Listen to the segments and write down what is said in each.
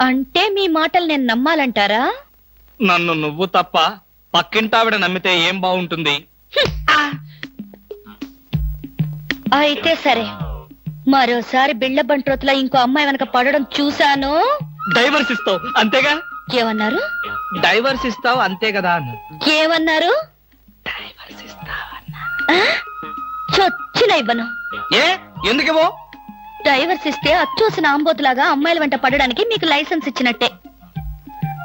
అంటే మీ మాటలు నేను నమ్మాలంటారా? నన్ను నువ్వు తప్ప పక్కింటావిడ నమ్మితే ఏం బాగుంటుంది? అయితే సరే, మరోసారి బిళ్ళ బంట్రోతులా ఇంకో అమ్మాయి వెనక పడడం చూశాను. డైవర్స్ ఇస్తావు అంతేగా? ఏమన్నారు? డైవర్స్ ఇస్తావు అంతే కదా అన్న. ఏమన్నారు? డైవర్స్ ఇస్తావన్నా. చొచ్చిన ఇవ్వను. ఏ ఎందుకేమో? డైవర్స్ ఇస్తే అచ్చూసిన ఆంబోతులాగా అమ్మాయిల వెంట పడడానికి మీకు లైసెన్స్ ఇచ్చినట్టే.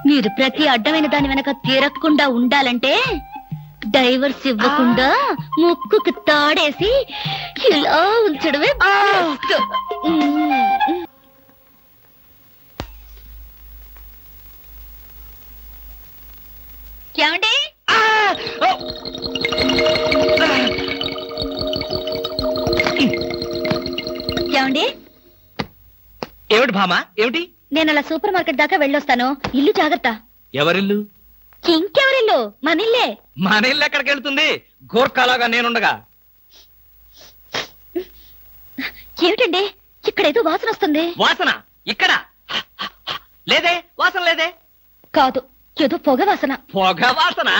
మీరు ప్రతి అడ్డమైన దాని వెనక తిరగకుండా ఉండాలంటే డైవర్స్ ఇవ్వకుండా ముక్కుకు తాడేసి ఇలా ఉంచడమే. ఏమండి? ఏమండి? ఏమిటి భామా? ఏమిటి? నేను అలా సూపర్ మార్కెట్ దాకా వెళ్ళొస్తాను. ఇల్లు జాగ్రత్త. ఎవరిల్లు? ఇంకెవరిల్లు? మన ఇల్లే. మన ఇల్లు ఎక్కడికి వెళ్తుంది? గోర్ఖాలాగా నేనుండగా. ఏమిటండి ఇక్కడేదో వాసన వస్తుంది? వాసన ఇక్కడ లేదే. వాసన లేదే. కాదు, ఏదో పొగ వాసన. పొగ వాసన?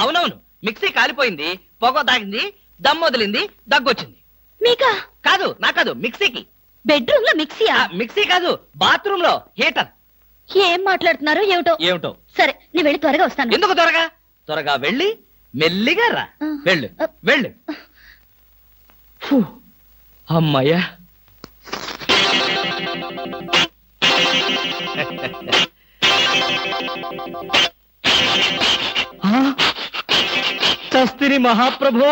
అవునవును, మిక్సీ కాలిపోయింది, పొగ తాగింది, దమ్ వదిలింది, దగ్గొచ్చింది. మీకా? కాదు, నా కాదు, మిక్సీకి. బెడ్రూమ్ లో మిక్సీయా? మిక్సీ కాదు, బాత్రూమ్ లో హీటర్. ఏం మాట్లాడుతున్నారు ఏమిటో? ఏమిటో? సరే, నేను వెళ్ళి త్వరగా వస్తాను. ఎందుకు త్వరగా? త్వరగా వెళ్ళి మెల్లిగా రా. వెళ్ళు వెళ్ళు. అమ్మాయ్యా. చస్తిని మహాప్రభో,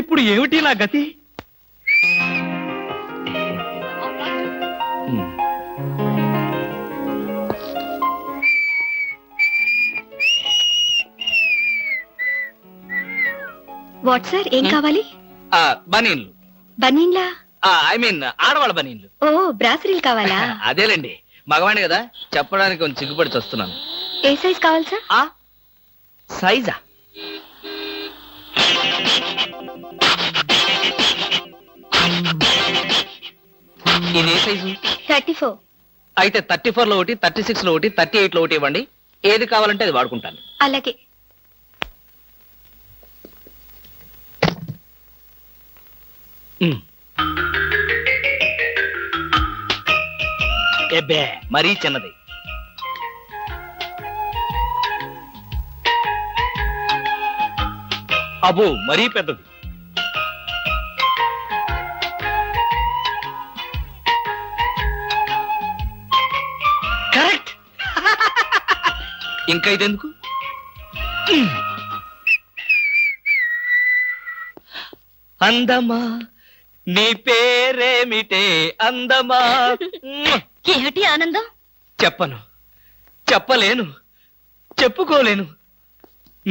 ఇప్పుడు ఏమిటి నా గతి? వాట్ సార్, ఏం కావాలి? బనీన్లు. బనీన్లా? ఐ మీన్ ఆడవాళ్ళ బనీన్లు. ఓ, బ్రాసరీలు కావాలా? అదేలేండి, మగవాణి కదా, చెప్పడానికి కొంచెం సిగ్గుపడి వస్తున్నాను. ఏ సైజ్ కావాలి సార్? సైజా? ఇదే సైజు? 34. అయితే 34 లో ఒకటి, 36 లో ఒకటి, 38 లో ఒకటి ఇవ్వండి. ఏది కావాలంటే అది వాడుకుంటాను. అలాగే. ఎబ్బే, మరీ చిన్నది. అబ్బో, మరీ పెద్దది. కరెక్ట్. ఇంకా ఇదెందుకు? అందమా నీ పేరేమిటే అందమా? ఏమిటి ఆనందం? చెప్పను, చెప్పలేను, చెప్పుకోలేను.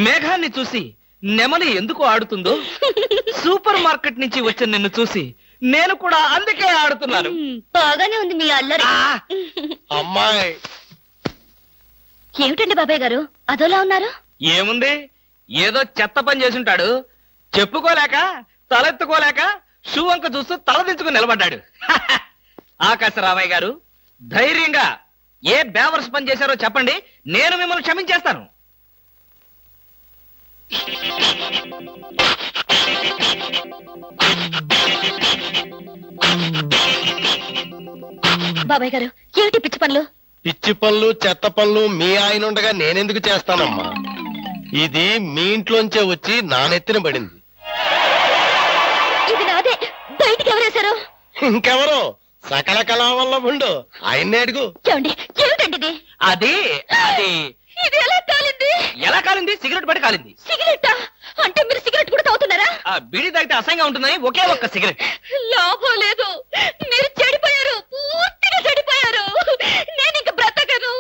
మేఘాన్ని చూసి నెమలి ఎందుకు ఆడుతుందో, సూపర్ మార్కెట్ నుంచి వచ్చిన నిన్ను చూసి నేను కూడా అందుకే ఆడుతున్నాను. బాగానే ఉంది మీ అల్లరి. అమ్మాయి. ఏమిటండి బాబాయ్ గారు అదోలా ఉన్నారు? ఏముంది, ఏదో చెత్త పని చేసుంటాడు, చెప్పుకోలేక తలెత్తుకోలేక షూ వంక చూస్తూ తలదించుకుని నిలబడ్డాడు. ఆకాశరామయ్య గారు, ధైర్యంగా ఏ బేవర్స్ పని చేశారో చెప్పండి, నేను మిమ్మల్ని క్షమించేస్తాను. బాబాయ్ గారు, ఏమిటి పిచ్చి పనులు? పిచ్చి పనులు చెత్త పనులు మీ ఆయన ఉండగా నేనెందుకు చేస్తానమ్మా? ఇది మీ ఇంట్లోంచే వచ్చి నా నెత్తిన పడింది. ఇది నాదే, బయటికి ఎవరేశారు? ఇంకెవరో సకల కళావల్లభుండు, ఆయన్నే అడుగు. ఏమండి, ఏమిటండి ఇది? అది అది ఇది ఎలా కాలింది? ఎలా కాలింది? సిగరెట్ పడి కాలింది. సిగరెట్టా? అంటే మీరు సిగరెట్ కూడా తాగుతున్నారా? బీడీ తాగితే అసహ్యంగా ఉంటుందని ఒకే ఒక్క సిగరెట్. లాభం లేదు, మీరు చెడిపోయారు, పూర్తిగా చెడిపోయారు. నేను ఇంక బ్రతకను.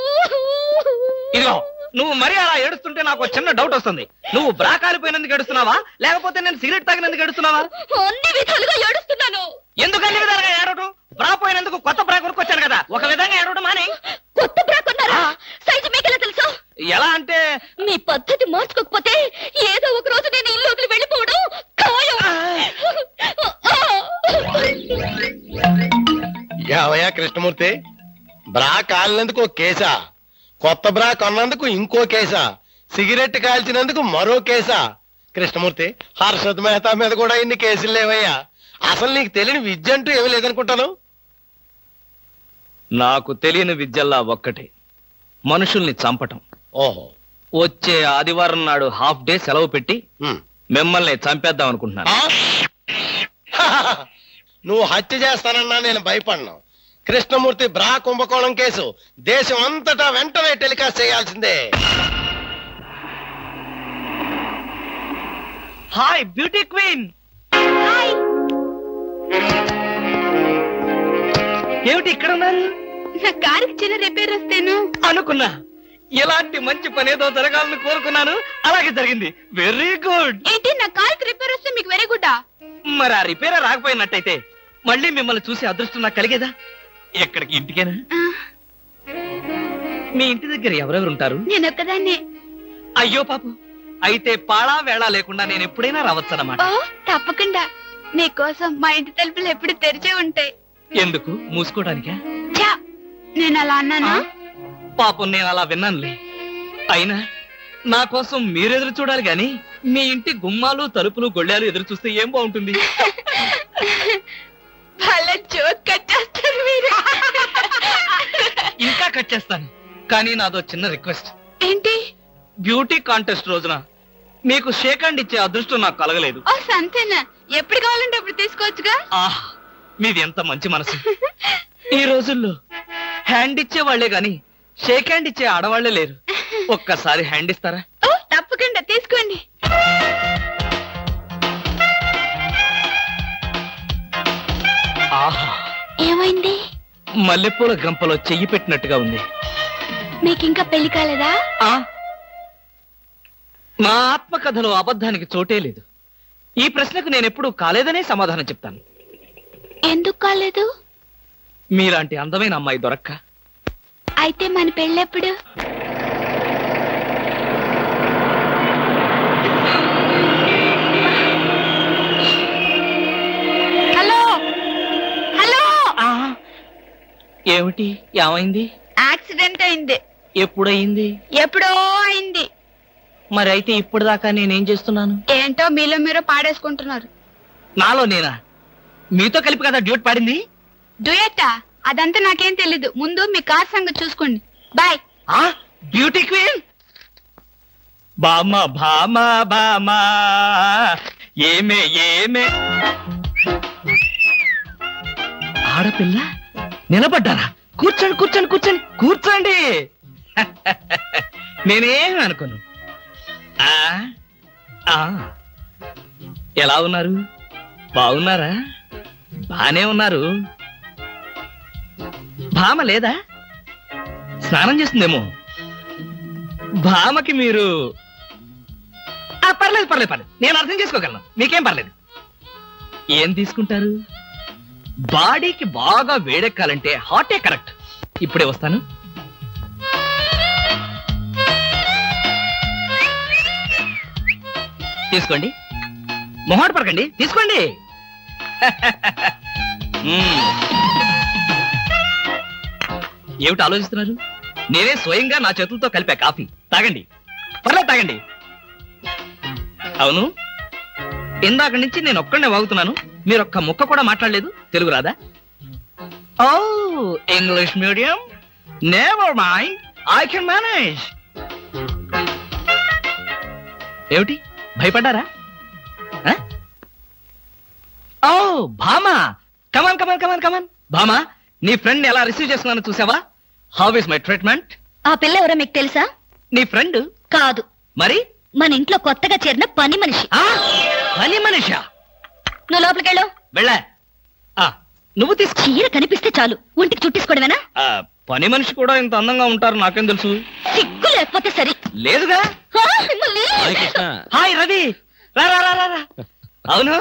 ఇదిగో, నువ్వు మరీ అలా ఏడుస్తుంటే నాకు చిన్న డౌట్ వస్తుంది. నువ్వు బ్రా కాలిపోయినందుకు ఏడుస్తున్నావా, లేకపోతే నేను సిగరెట్ తాగినందుకు ఏడుస్తున్నావా? అన్ని విధాలుగా ఏడుస్తున్నాను. ఎందుకు అన్ని విధాలుగా ఏడవడం? బ్రా పోయినందుకు కొత్త బ్రా కొనుక్కొచ్చాను కదా, ఒక విధంగా ఏడవడం మాని. కొత్త బ్రా కొన్నారా? సైజు మీకెలా తెలుసు? ఎలా అంటే, మీ పద్ధతి మార్చుకోకపోతే ఏదో ఒక రోజు నేను ఇల్లు వదిలి వెళ్ళిపోవడం ఖాయం. యావయ్యా కృష్ణమూర్తి, బ్రా కాలినందుకు ఒక కేసా, కొత్త బ్రా కొన్నందుకు ఇంకో కేసా, సిగరెట్ కాల్చినందుకు మరో కేసా? కృష్ణమూర్తి, హర్షద్ మెహతా మీద కూడా ఇన్ని కేసులు లేవయ్యా. అసలు నీకు తెలియని విద్య అంటూ ఏమీ లేదనుకుంటాను. నాకు తెలియని విద్యల్లా ఒక్కటే, మనుషుల్ని చంపటం. ఓహో, వచ్చే ఆదివారం నాడు హాఫ్ డే సెలవు పెట్టి మిమ్మల్ని చంపేద్దాం అనుకుంటున్నాను. నువ్వు హత్య చేస్తానన్నా నేను భయపడను. కృష్ణమూర్తి బ్రా కుంభకోణం కేసు దేశం అంతటా వెంటనే టెలికాస్ట్ చేయాల్సిందే. Hi beauty queen. ఏమిటి ఇక్కడ ఉన్నారు? నా కారుకి చిన్న రిపేర్ వస్తేను అనుకున్నా. ఎలాంటి మంచి పని ఏదో జరగాలని కోరుకున్నాను, అలాగే జరిగింది. Very good. ఏంటి, నా కారుకి రిపేర్ వస్తే మీకు వెరీ గుడ్? మరి ఆ రిపేర్ రాకపోయినట్టయితే మళ్ళీ మిమ్మల్ని చూసి అదృష్టం నాకు కలిగేదా? ఎక్కడికి, ఇంటికేనా? మీ ఇంటి దగ్గర ఎవరెవరు ఉంటారు? నేను ఒక్కదాన్నే. అయ్యో పాపం, అయితే పాళా వేళ లేకుండా నేను ఎప్పుడైనా రావచ్చన్నమాట. తప్పకుండా. నీకోసం మా ఇంటి తలుపులు ఎప్పుడు తెరిచే ఉంటాయి. ఎందుకు, మూసుకోవడానికా? నేను అలా అన్నానా? పాపం, నేను అలా విన్నానులే. అయినా నా కోసం మీరెదురు చూడాలి గాని మీ ఇంటి గుమ్మాలు తలుపులు గొళ్ళాలు ఎదురు చూస్తే ఏం బాగుంటుంది? ఇంకా కట్ చేస్తాను, కానీ నాదో చిన్న రిక్వెస్ట్. ఏంటి? బ్యూటీ కాంటెస్ట్ రోజున మీకు షేక్ హ్యాండ్ ఇచ్చే అదృష్టం నాకు కలగలేదు. సంతేనా? ఎప్పుడు కావాలంటే అప్పుడు తీసుకోవచ్చుగా. ఆహ్, మీది ఎంత మంచి మనసు. ఈ రోజుల్లో హ్యాండ్ ఇచ్చే వాళ్లే గాని షేక్ హ్యాండ్ ఇచ్చే ఆడవాళ్లే లేరు. ఒక్కసారి హ్యాండ్ ఇస్తారా? తప్పకుండా, తీసుకోండి. ఆహా, ఏమైంది? మల్లెపూల గంపలో చెయ్యి పెట్టినట్టుగా ఉంది. మీకింకా పెళ్లి కాలేదా? నా ఆత్మకథలో అబద్ధానికి చోటే లేదు. ఈ ప్రశ్నకు నేనెప్పుడు కాలేదనే సమాధానం చెప్తాను. ఎందుకు కాలేదు? మీలాంటి అందమైన అమ్మాయి దొరక్క. అయితే మన పెళ్ళెప్పుడు? Hello hello. ఏమిటి, ఏమైంది? యాక్సిడెంట్ అయింది. ఎప్పుడయింది? ఎప్పుడో అయింది. మరి అయితే ఇప్పుడు దాకా నేనేం చేస్తున్నాను? ఏంటో మీలో మీరు పాడేసుకుంటున్నారు. నాలో నేనా? మీతో కలిపి కదా డ్యూట్ పాడింది. డ్యూయట్టా? అదంతా నాకేం తెలీదు. ముందు మీ కార్ సంగతి చూసుకోండి. బాయ్. Beauty queen. బామా బామా బామా ఏమే ఏమే. ఆడపిల్ల నిలబడ్డారా? కూర్చోండి కూర్చోండి కూర్చోండి కూర్చోండి. నేనేం అనుకోను. ఎలా ఉన్నారు? బాగున్నారా? బానే ఉన్నారు. భామ లేదా? స్నానం చేస్తుందేమో. భామకి మీరు పర్లేదు పర్లేదు పర్లేదు, నేను అర్థం చేసుకోగలను. మీకేం పర్లేదు. ఏం తీసుకుంటారు? బాడీకి బాగా వేడెక్కాలంటే హాటే కరెక్ట్. ఇప్పుడే వస్తాను. తీసుకోండి, మొహాట పడకండి, తీసుకోండి. ఏమిటి ఆలోచిస్తున్నారు? నేనే స్వయంగా నా చేతులతో కలిపా కాఫీ. తాగండి, పర్లేదు తాగండి. అవును, ఇందాక నుంచి నేను ఒక్కడనే వాగుతున్నాను. మీరు ఒక్క ముక్క కూడా మాట్లాడలేదు. తెలుగు రాదా? Oh, English medium. Never mind, I can manage. ఏమిటి, భయపడ్డారా? ఓ భామా, కమాన్ కమాన్ కమాన్ కమాన్. భామా, నీ ఫ్రెండ్ ఎలా రిసీవ్ చేస్తున్నాను చూసావా? How is my treatment? ఆ పిల్ల ఎవరో మీకు తెలుసా? నీ ఫ్రెండ్ కాదు. మరి? మన ఇంట్లో కొత్తగా చేరిన పని మనిషి. పని మనిషా? నువ్వు లోపలికెళ్ళు. వెళ్ళా. నువ్వు తీసుకు. చీర కనిపిస్తే చాలు ఒంటికి చుట్టేసుకోవడమేనా? పని మనిషి కూడా ఇంత అందంగా ఉంటారు నాకేం తెలుసు. సిగ్గు లేకపోతే సరే. లేదుగా. హాయ్ రవి, రా రా రా రా. అవును,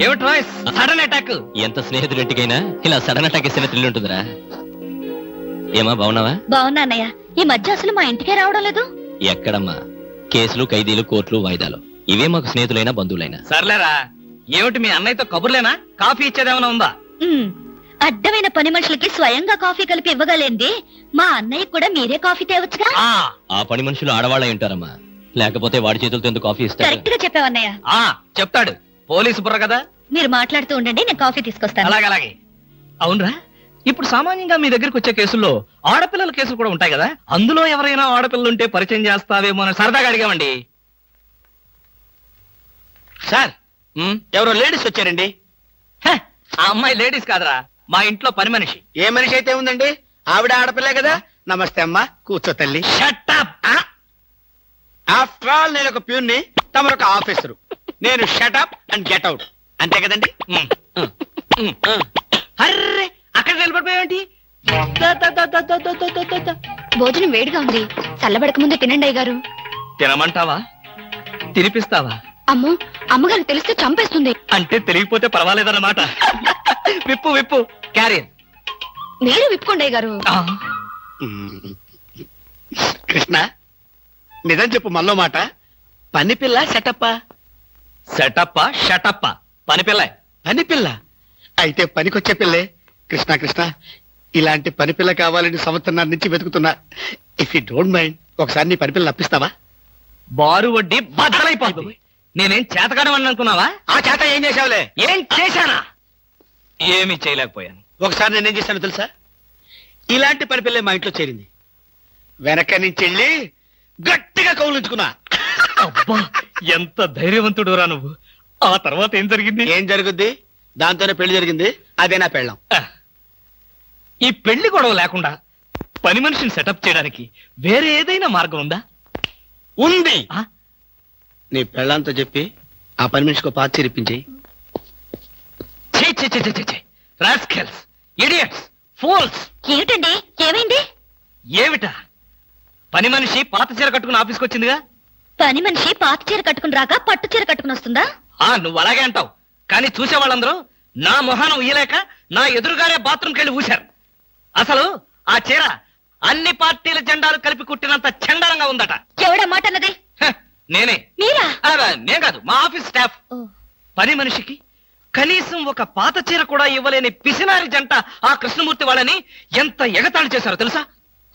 ఏమిటి వాయిస్? Sudden attack. ఎంత స్నేహితుడింటికైనా ఇలా సడన్ అటాక్ ఇస్తే థ్రిల్ ఉంటుందిరా. ఏమా, బాగున్నావా? బాగున్నా అన్నయ్య. ఈ మధ్య అసలు మా ఇంటికే రావడం లేదు. ఎక్కడమ్మా, కేసులు, ఖైదీలు, కోర్టులు, వాయిదాలు, ఇవే మాకు స్నేహితులైనా బంధువులైనా. సర్లేరా. ఏమిటి మీ అన్నయ్యతో కబుర్లేనా? కాఫీ ఇచ్చేదేమైనా ఉందా? అడ్డమైన పని మనుషులకి స్వయంగా కాఫీ కలిపి ఇవ్వగలేంది మా అన్నయ్య కూడా మీరే కాఫీ తేవచ్చుగా. ఆ పని మనుషులు ఆడవాళ్ళై ఉంటారమ్మా, లేకపోతే వాడి చేతులతో ఎందుకు కాఫీ ఇస్తారు? కరెక్ట్ గా చెప్పావన్నయ్య. చెప్తాడు, పోలీసు బుర్ర కదా. మీరు మాట్లాడుతూ ఉండండి, నేను కాఫీ తీసుకొస్తాను. అలాగే. అవునరా, ఇప్పుడు సామాన్యంగా మీ దగ్గరికి వచ్చే కేసుల్లో ఆడపిల్లల కేసులు కూడా ఉంటాయి కదా, అందులో ఎవరైనా ఆడపిల్లలు ఉంటే పరిచయం చేస్తావేమో అని సరదాగా అడిగామండి. సార్, ఎవరో లేడీస్ వచ్చారండి. ఆ అమ్మాయి లేడీస్ కాదురా, మా ఇంట్లో పని మనిషి. ఏ మనిషి అయితే ఉందండి, ఆవిడ ఆడపిల్లే కదా. నమస్తే అమ్మా, కూర్చో తల్లి. Shut up. ఆఫ్టర్ ఆల్ నేను ఒక ప్యూన్ని, తమరొక ఆఫీసరు. నేను షటప్ అండ్ గెట్ అవుట్, అంతే కదండి. అర్రే, అక్కడ నిలబడిపోయావేంటి? భోజనం వేడిగా ఉంది, చల్లబడక ముందే తినండి అయ్యగారు. తినమంటావా, తినిపిస్తావా? అమ్మో, అమ్మగారు తెలిస్తే చంపేస్తుంది. అంటే తెలియకపోతే పర్వాలేదన్నమాట. విప్పు విప్పు, క్యారియర్. మీరు విప్పుకోండి అయ్యగారు. కృష్ణ, నిజం చెప్పు, మనలో మాట. పని పిల్ల సెటప్పా? సెటప్పా షటప్పా? పని పిల్ల. పని పిల్ల అయితే పనికొచ్చే పిల్లే. కృష్ణ కృష్ణ, ఇలాంటి పని పిల్ల కావాలని సంవత్సరం నుంచి వెతుకుతున్నా. ఇఫ్ యూ డోంట్ మైండ్, ఒకసారి నీ పని పిల్ల అప్పిస్తావా? బారు వడ్డీ బద్దలైపోతుంది. నేనేం చేతకాడమని అనుకున్నావా? ఆ చేత ఏం చేసావులే? ఏం చేశానా? ఏమీ చేయలేకపోయాను. ఒకసారి నేనేం చేశాను తెలుసా? ఇలాంటి పని పిల్లే మా ఇంట్లో చేరింది. వెనక నుంచి వెళ్ళి గట్టిగా కౌలించుకున్నా. అబ్బా, ఎంత ధైర్యవంతుడు రా నువ్వు. ఆ తర్వాత ఏం జరిగింది? ఏం జరుగుద్ది? దాంతోనే పెళ్లి జరిగింది. అదే నా పెళ్ళం. ఈ పెళ్లి గొడవ లేకుండా పని మనిషిని సెటప్ చేయడానికి వేరే ఏదైనా మార్గం ఉందా? ఉంది. నీ పెళ్ళంతో చెప్పి ఆ పని మనిషికి పాత చిరిపించి. Rascals, idiots, fools. ఏమిటండి, ఏమైంది? ఏమిటా? పని మనిషి పాత చీర కట్టుకుని ఆఫీస్కి వచ్చిందిగా. పని మనిషి పాత చీర కట్టుకుని రాక పట్టు చీర కట్టుకుని వస్తుందా? నువ్వు అలాగే అంటావు, కానీ చూసే వాళ్ళందరూ నా మొహానం ఊయలేక నా ఎదురుగానే బాత్రూమ్కి వెళ్ళి ఊశారు. అసలు ఆ చీర అన్ని పార్టీల జెండాలు కలిపి కుట్టినంత చండాలంగా ఉందట. ఎవడా మాట అన్నది? నేనే. మీరా? నేను కాదు, మా ఆఫీస్ స్టాఫ్. పని మనిషికి కనీసం ఒక పాత చీర కూడా ఇవ్వలేని పిసినారి జంట ఆ కృష్ణమూర్తి వాళ్ళని ఎంత ఎగతాళి చేశారో తెలుసా?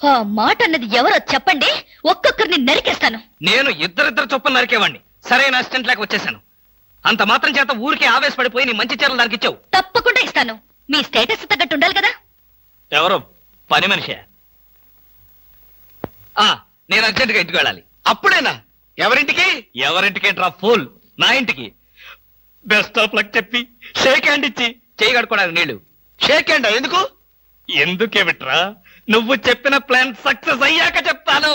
ఆ మాట అన్నది ఎవరో చెప్పండి, ఒక్కొక్కరిని నరికేస్తాను. నేను ఇద్దరిద్దరు చొప్పున నరికేవాడిని. సరైన అసిస్టెంట్ లేక వచ్చేసాను. అంత మాత్రం చేత ఊరికే ఆవేశపడిపోయి నీ మంచి చీరలు దానికి ఇచ్చావు. తప్పకుండా ఇస్తాను. మీ స్టేటస్ తగ్గట్టు ఉండాలి కదా. ఎవరో పని మనిషి. నేను అర్జెంటుగా ఇంటికి వెళ్ళాలి. అప్పుడేనా? ఎవరింటికి? ఎవరింటికేంట్రా ఫూల్, నా ఇంటికి. బెస్ట్ ఆఫ్ లక్ చెప్పి షేక్ హ్యాండ్ ఇచ్చి చేయి కడుకోవడానికి నీళ్లు. షేక్ హ్యాండ్ ఎందుకు? ఎందుకేమిట్రా, నువ్వు చెప్పిన ప్లాన్ సక్సెస్ అయ్యాక చెప్తాను.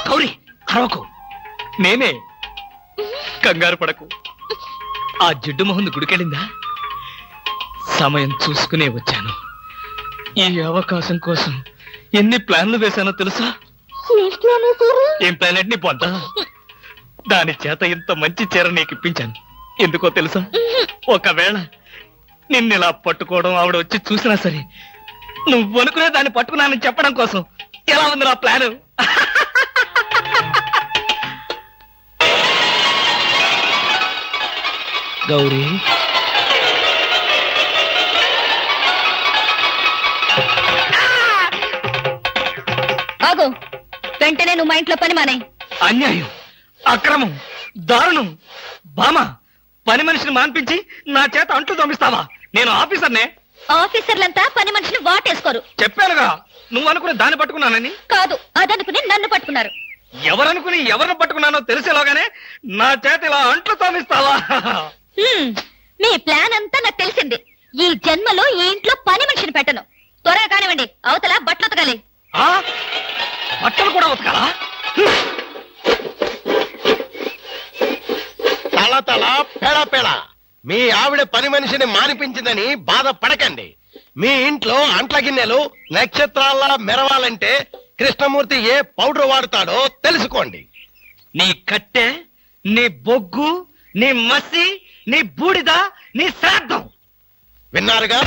గౌరీ, అరవకు. నేనే. కంగారు పడకు. ఆ జిడ్డు మొహంది గుడికెళ్ళిందా? సమయం చూసుకునే వచ్చాను. ఈ అవకాశం కోసం ఎన్ని ప్లాన్లు వేశానో తెలుసా? ఏం ప్లాన్ అంటే నీ పొద్ద. దాని చేత ఇంత మంచి చీర నీకు ఇప్పించాను. ఎందుకో తెలుసా? ఒకవేళ నిన్నిలా పట్టుకోవడం ఆవిడ వచ్చి చూసినా సరే నువ్వు అనుకునే దాన్ని పట్టుకున్నానని చెప్పడం కోసం. ఎలా ఉంది నా ప్లాను? గౌరీ, ఆగు. వెంటనే నువ్వు మా ఇంట్లో పని మానే. అన్యాయం, అక్రమం, దారుణం. బామా, పని మనిషిని మాన్పించి నా చేత అంట్లు తోమిస్తావా? నేను ఆఫీసర్నే. ఆఫీసర్లంతా పని మనిషిని వాటేసుకోరు. చెప్పానుగా, నువ్వు అనుకుని దాన్ని పట్టుకున్నానని. కాదు, అదనుకుని నన్ను పట్టుకున్నారు. ఎవరనుకుని ఎవరిని పట్టుకున్నానో తెలిసేలోగానే నా చేత ఇలా అంట్లు తోమిస్తావా? మీ ప్లాన్ అంతా నాకు తెలిసింది. ఈ జన్మలో ఈ ఇంట్లో పని మనిషిని పెట్టను. త్వరగా కానివ్వండి, అవతల బట్టలు ఉతకాలి. బట్టలు కూడా ఉతకాలా? తల తల పెడ పెడ. మీ ఆవిడ పని మనిషిని మానిపించిందని బాధపడకండి. మీ ఇంట్లో అంట్ల గిన్నెలు నక్షత్రాల్లా మెరవాలంటే కృష్ణమూర్తి ఏ పౌడర్ వాడతాడో తెలుసుకోండి. నీ కట్టె, నీ బొగ్గు, నీ మసి, నీ బూడిద, నీ శ్రాద్ధం విన్నారుగా?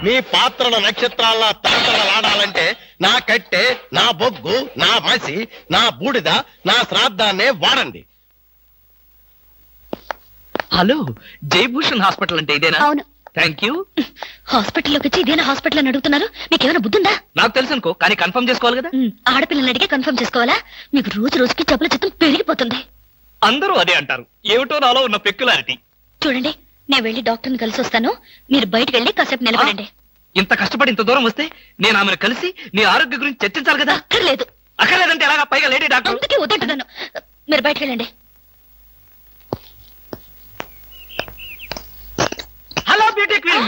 మీ పాత్రల నక్షత్రాల్లా తలతలలాడాలంటే నా కట్టె, నా బొగ్గు, నా మసి, నా బూడిద, నా శ్రాద్ధాన్నే వాడండి. హలో, జయభూషణ్ హాస్పిటల్ అంటే ఇదేనా? అవును. Thank you. హాస్పిటల్లోకి వచ్చి ఇదేనా హాస్పిటల్ అని అడుగుతున్నారు? మీకేమైనా బుద్ధుందా? నాకు తెలుసు అనుకో, కానీ కన్ఫర్మ్ చేసుకోవాలి కదా. ఆడపిల్లల్ని అడిగే కన్ఫర్మ్ చేసుకోవాలా? మీకు రోజు రోజుకి జబ్బుల చిత్తం పెరిగిపోతుంది. అందరూ అదే అంటారు. ఏమిటో నాలో ఉన్న పెక్యులారిటీ. చూడండి, నేను వెళ్ళి డాక్టర్ని కలిసి వస్తాను. మీరు బయటకు వెళ్ళి కాసేపు నిలబడండి. ఇంత కష్టపడి ఇంత దూరం వస్తే నేను ఆమెను కలిసి నీ ఆరోగ్య గురించి చర్చించాలి కదా. అక్కర్లేదు. అక్కర్లేదంటే ఎలాగా? పైగా లేడీ డాక్టర్. అందుకే వద్దంటున్నాను. మీరు బయటకు వెళ్ళండి. హలో బ్యూటీ క్వీన్,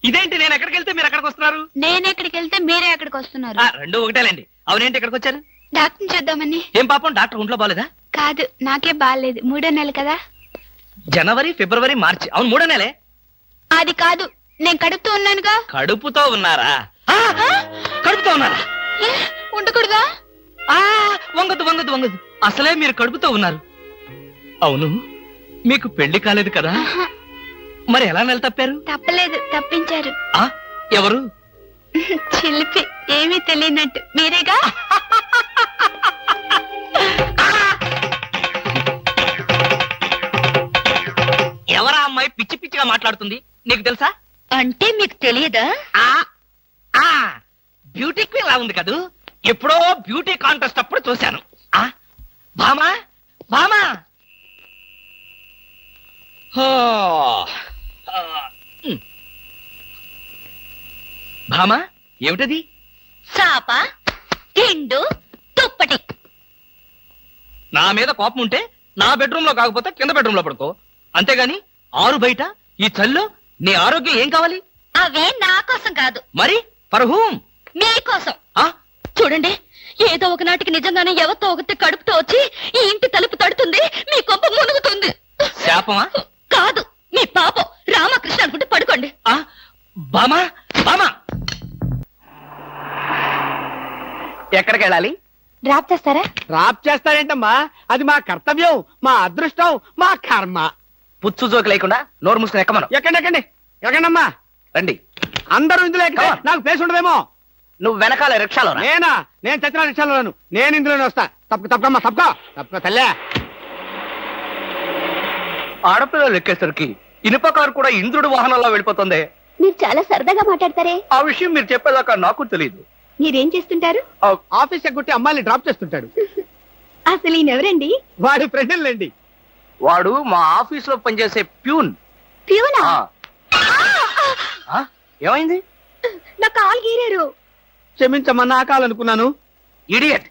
ఇదేంటి నేను ఎక్కడికి వెళ్తే మీరు ఎక్కడికి వస్తున్నారు? నేను ఎక్కడికి వెళ్తే మీరే ఎక్కడికి వస్తున్నారు? రెండు ఒకటేలేండి. అవునేంటి ఎక్కడికి వచ్చారు? డాక్టర్ చూద్దామని. ఏం పాపం, డాక్టర్ ఒంట్లో బాలేదా? కాదు, నాకే బాగాలేదు. 3వ నెల కదా. జనవరి, ఫిబ్రవరి, మార్చి. అవును, 3వ నెలే. అది కాదు, నేను కడుపుతూ ఉన్నానుగా. కడుపుతో ఉన్నారా? కడుపుతో ఉన్నారా? ఉండకూడదా? వంగదు వంగదు వంగదు. అసలే మీరు కడుపుతో ఉన్నారు. అవును, మీకు పెళ్లి కాలేదు కదా? మరి ఎలా నెల తప్పారు? తప్పలేదు, తప్పించారు. ఎవరు? చిలిపి, ఏమీ తెలియనట్టు. మీరేగా? ఎవరా అమ్మాయి పిచ్చి పిచ్చిగా మాట్లాడుతుంది? నీకు తెలుసా? అంటే మీకు తెలియదా? బ్యూటీ క్వీన్ లా ఉంది కదూ. ఎప్పుడో బ్యూటీ కాంటెస్ట్ అప్పుడు చూశాను. భామా, భామా. భామా, ఏమిటది? చాప, తిండు, దుప్పటి. నా మీద కోపం ఉంటే నా బెడ్రూమ్ లో కాకపోతే కింద బెడ్రూమ్ లో పడుకో. అంతేగాని ఆరు బయట ఈ చల్లో నీ ఆరోగ్యం ఏం కావాలి? అవే నా కోసం కాదు. మరి ఫర్ హూమ్? మీకోసం. చూడండి, ఏదో ఒకనాటికి నిజంగానే ఎవరితో ఒకటి కడుపుతో వచ్చి ఈ ఇంటి తలుపు తడుతుంది, మీ కొంప మునుగుతుంది. శాపమా? కాదు, మీ పాపం. రామకృష్ణ అనుకుంటే పడుకోండి. బామా, బామా, ఎక్కడికి వెళ్ళాలి? డ్రాప్ చేస్తారా? డ్రాప్ చేస్తారేంటమ్మా? అది మా కర్తవ్యం, మా అదృష్టం, మా కర్మ. పుచ్చు జోకి లేకుండా నోరు మూసుకుని ఎక్కమను. ఎక్కండి ఎక్కండి ఎక్కండమ్మా. రండి. అందరూ ఇందులో ఎక్కితే నాకు ప్లేస్ ఉండదేమో. నువ్వు వెనకాల రిక్షాలో. నేనా? నేను చచ్చిన రిక్షాలోను. నేను ఇందులోనే వస్తా. తప్పకమ్మా, తప్పక తల్లే. ఆడపిల్లలు ఎక్కేసరికి ఇనుప కారు కూడా ఇంద్రుడి వాహనంలో వెళ్ళిపోతుంది. మీరు చాలా సరదాగా మాట్లాడతారే. ఆ విషయం మీరు చెప్పేదాకా నాకు తెలియదు. మీరేం చేస్తుంటారు? ఆఫీస్ ఎగ్గొట్టి అమ్మాయిని డ్రాప్ చేస్తుంటాడు. అసలు ఈయనెవరండి? వాడి ఫ్రెండ్లండి. వాడు మా ఆఫీస్ లో పనిచేసే ప్యూన్. ప్యూనా? ఏమైంది? నా కాలు గీరారు. క్షమించమ్మా, నా కాలనుకున్నాను. ఇడియట్,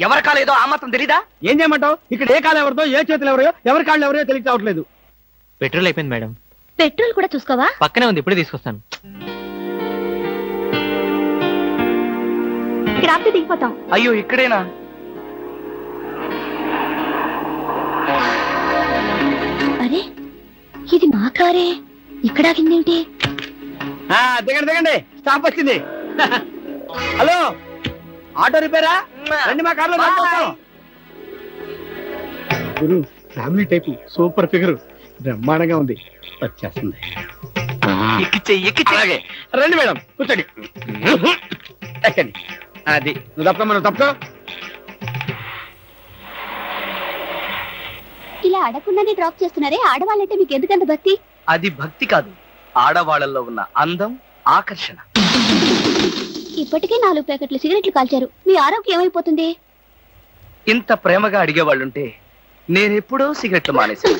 ఎవరి కాలేదో ఆ మాత్రం తెలీదా? ఏం చేయమంటావు? ఇక్కడ ఏ కాలు ఎవరితో, ఏ చేతులు ఎవరో, ఎవరి కాళ్ళు ఎవరో తెలియక రావట్లేదు. పెట్రోల్ అయిపోయింది మేడం. పెట్రోల్ కూడా చూసుకోవా? పక్కనే ఉంది, ఇప్పుడే తీసుకొస్తాను. ఇక్కడ ఆపితే దిగిపోతాం. అయ్యో, ఇక్కడేనా? అరే, ఇది మా కారే. ఇక్కడ ఆగిందేంటి? దిగండి దిగండి, స్టాప్ వచ్చింది. హలో, ఆటో రిపేరా? రండి మా కార్లో. గురు, ఫ్యామిలీ టైప్, సూపర్ ఫిగర్, బ్రహ్మాండంగా ఉంది. వచ్చేస్తుంది. ఎక్కిచ్చే. రండి మేడం, కూర్చోండి. ఎక్కండి. అది నువ్వు తప్ప, మనం తప్ప. ఇలా అడగకుండానే డ్రాప్ చేస్తున్నారే, ఆడవాళ్ళంటే మీకు ఎందుకంత భక్తి? అది భక్తి కాదు, ఆడవాళ్ళల్లో ఉన్న అందం, ఆకర్షణ. ఇప్పటికే 4 ప్యాకెట్లు సిగరెట్లు కాల్చారు. మీ ఆరోగ్యం ఏమైపోతుంది? ఇంత ప్రేమగా అడిగేవాళ్ళుంటే నేనెప్పుడో సిగరెట్లు మానేశాను.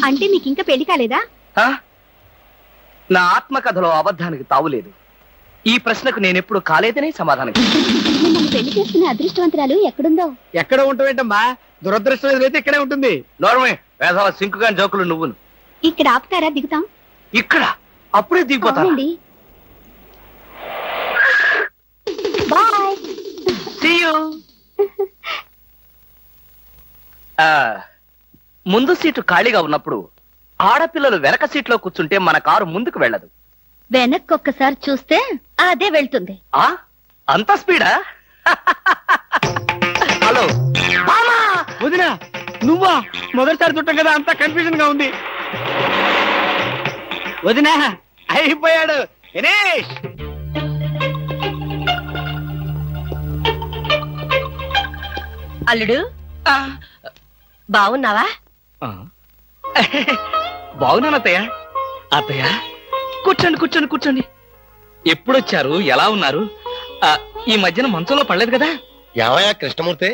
అంటే మీకు ఇంకా పెళ్లి కాలేదా? నా ఆత్మకథలో అబద్ధానికి తావులేదు. ఈ ప్రశ్నకు నేనెప్పుడు కాలేదనే సమాధానం. మిమ్మల్ని పెళ్లి చేసుకునే అదృష్టవంతురాలు ఎక్కడుందో? ఎక్కడ ఉంటావేంటమ్మా? దురదృష్టం ఎదురైతే ఇక్కడే ఉంటుంది. నోర్మే, వేసవ సింకుగా జోకులు నువ్వును. ఇక్కడ ఆపుతారా? దిగుతాం. ఇక్కడ అప్పుడే దిగిపోతాను. బాయ్. See you. ముందు సీటు ఖాళీగా ఉన్నప్పుడు ఆడపిల్లలు వెనక సీట్లో కూర్చుంటే మన కారు ముందుకు వెళ్ళదు. వెనక్కి ఒక్కసారి చూస్తే అదే వెళ్తుంది. అంత స్పీడా? హలో వదినా, నువ్వా? మొదటిసారి చుట్టం కదా, అంతా కన్ఫ్యూజన్ గా ఉంది. వదినా, అయిపోయాడు దినేష్. అల్లుడు బాగున్నావా? బాగున్నాను అత్తయ్య. అత్తయ్య కూర్చోండి కూర్చోండి కూర్చోండి. ఎప్పుడొచ్చారు? ఎలా ఉన్నారు? ఈ మధ్యన మంచంలో పడలేదు కదా? ఏమయ్యా కృష్ణమూర్తి,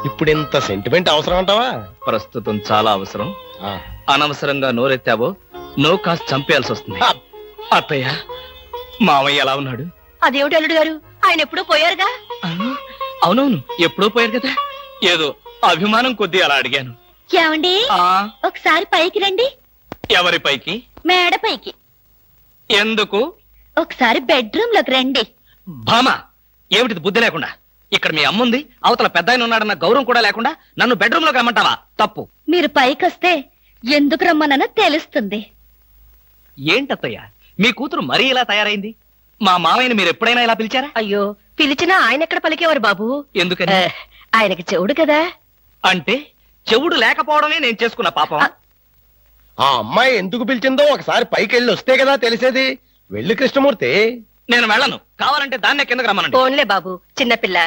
ఇప్పుడు ఇంత సెంటిమెంట్ అవసరం అంటావా? ప్రస్తుతం చాలా అవసరం. అనవసరంగా నోరెత్తావో నో కాస్త చంపేయాల్సి వస్తుంది. అత్తయ్య మామయ్య ఎలా ఉన్నాడు? అదేమిటి అల్లుడు గారు, ఆయన ఎప్పుడూ పోయారుగా. అవునవును, ఎప్పుడో పోయారు కదా. ఏదో అభిమానం కొద్దీ అలా అడిగాను. ఏమండి ఒకసారి పైకి రండి. ఎవరి పైకి? మేడ పైకి. ఎందుకు? ఒకసారి బెడ్రూమ్ లోకి రండి. భామ, ఏమిటిది బుద్ధి లేకుండా? ఇక్కడ మీ అమ్ముంది, అవతల పెద్ద ఆయన ఉన్నాడన్న గౌరవం కూడా లేకుండా నన్ను బెడ్రూమ్ లోకి రమ్మంటావా? తప్పు. మీరు పైకొస్తే ఎందుకు రమ్మనో తెలుస్తుంది. ఏంటత్తయ్య మీ కూతురు మరీ ఇలా తయారైంది? మా మామయ్యని మీరు ఎప్పుడైనా ఇలా పిలిచారా? అయ్యో, పిలిచినా ఆయన ఎక్కడ పలికేవారు బాబు. ఎందుకని? ఆయనకి చెవుడు కదా. అంటే చెవుడు లేకపోవడమే నేను చేసుకున్న పాపం. ఆ అమ్మాయి ఎందుకు పిలిచిందో ఒకసారి పైకి వెళ్ళి వస్తే కదా తెలిసేది. వెళ్ళి కృష్ణమూర్తి. నేను వెళ్ళను. కావాలంటే దాన్నే కిందకి రమ్మనండి. ఫోన్లే బాబు, చిన్నపిల్ల.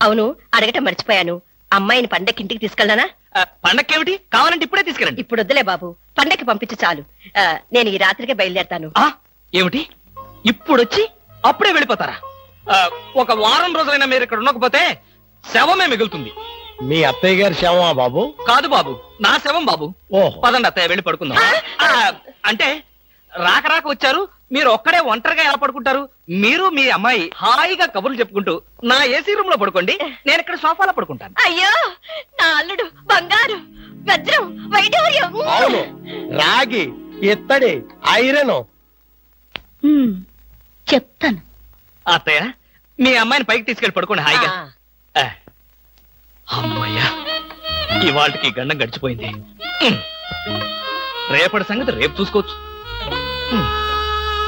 అవును, అడగటం మర్చిపోయాను. అమ్మాయిని పండక్కి ఇంటికి తీసుకెళ్ళనా? పండక్కేమిటి? కావాలంటే ఇప్పుడే తీసుకెళ్ళండి. ఇప్పుడు వద్దులే బాబు, పండక్కి పంపించు చాలు. నేను ఈ రాత్రికే బయలుదేరతాను. ఏమిటి ఇప్పుడొచ్చి అప్పుడే వెళ్ళిపోతారా? ఒక వారం రోజులైనా మీరు ఇక్కడ ఉండకపోతే శవమే మిగులుతుంది. మీ అత్తయ్య గారి శవమా బాబు? కాదు బాబు, నా శవం బాబు. ఓహో, పదండి అత్తయ్య, వెళ్ళి పడుకుందాం. అంటే రాక రాక వచ్చారు, మీరు ఒక్కడే ఒంటరిగా ఎలా పడుకుంటారు? మీరు మీ అమ్మాయి హాయిగా కబుర్లు చెప్పుకుంటూ నా ఏసీ రూమ్ లో పడుకోండి, నేను ఇక్కడ సోఫాలో పడుకుంటాను. అయ్యో, నా అల్లుడు బంగారు, వజ్రం, వైఢూర్యం. అవును, రాగి, ఇత్తడి, ఐరన్. చెప్తాను. అత్తయ్య మీ అమ్మాయిని పైకి తీసుకెళ్ళి పడుకోండి హాయిగా. అమ్మయ్యా, ఇవాళకి గండం గడిచిపోయింది. రేపటి సంగతి రేపు చూసుకోవచ్చు.